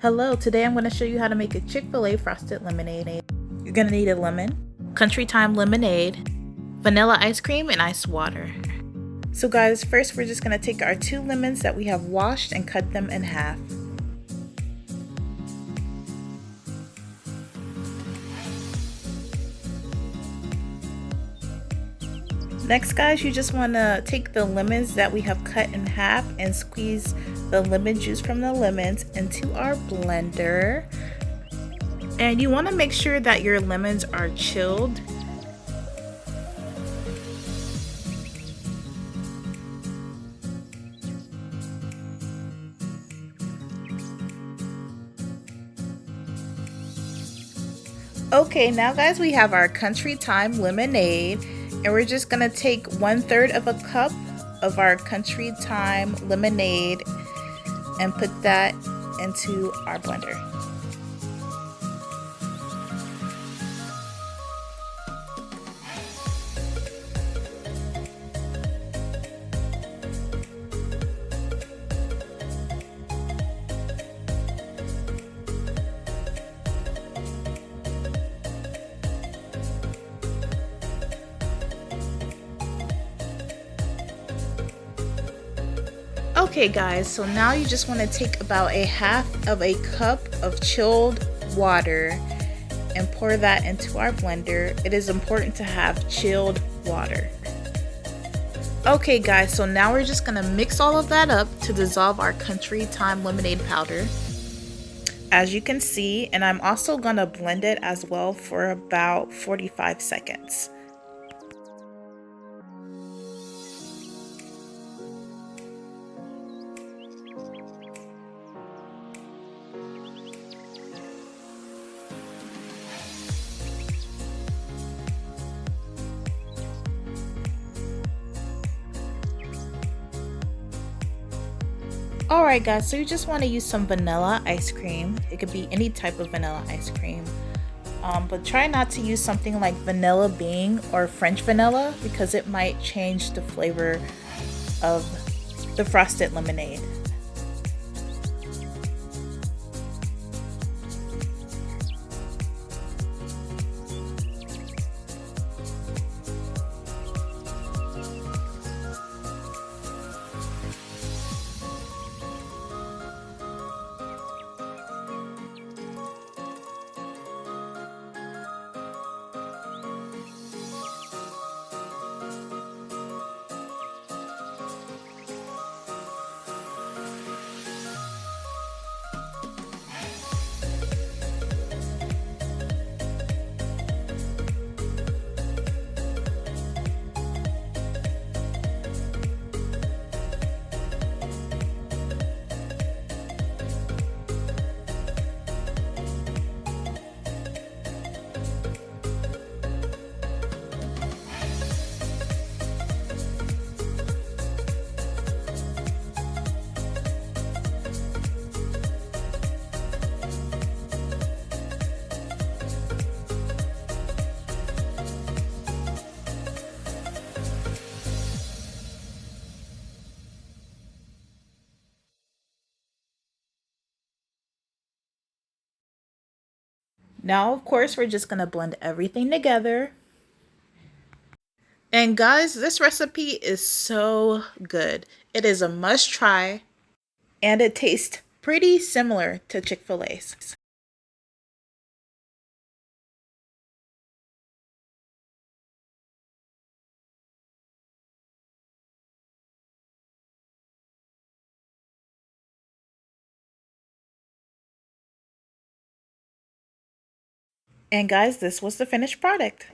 Hello, today I'm going to show you how to make a Chick-fil-A frosted lemonade. You're going to need a lemon, country time lemonade, vanilla ice cream, and ice water. So guys, first we're just going to take our 2 lemons that we have washed and cut them in half. Next guys, you just want to take the lemons that we have cut in half and squeeze the lemon juice from the lemons into our blender. And you want to make sure that your lemons are chilled. Okay, now guys, we have our country time lemonade, and we're just gonna take 1/3 of a cup of our country time lemonade and put that into our blender. Okay guys, so now you just want to take about 1/2 of a cup of chilled water and pour that into our blender. It is important to have chilled water. Okay guys, so now we're just gonna mix all of that up to dissolve our country time lemonade powder, as you can see, and I'm also gonna blend it as well for about 45 seconds. Alright guys, so you just want to use some vanilla ice cream. It could be any type of vanilla ice cream. But try not to use something like vanilla bean or French vanilla because it might change the flavor of the frosted lemonade. Now, of course, we're just going to blend everything together. And guys, this recipe is so good. It is a must try, and it tastes pretty similar to Chick-fil-A's. And guys, this was the finished product.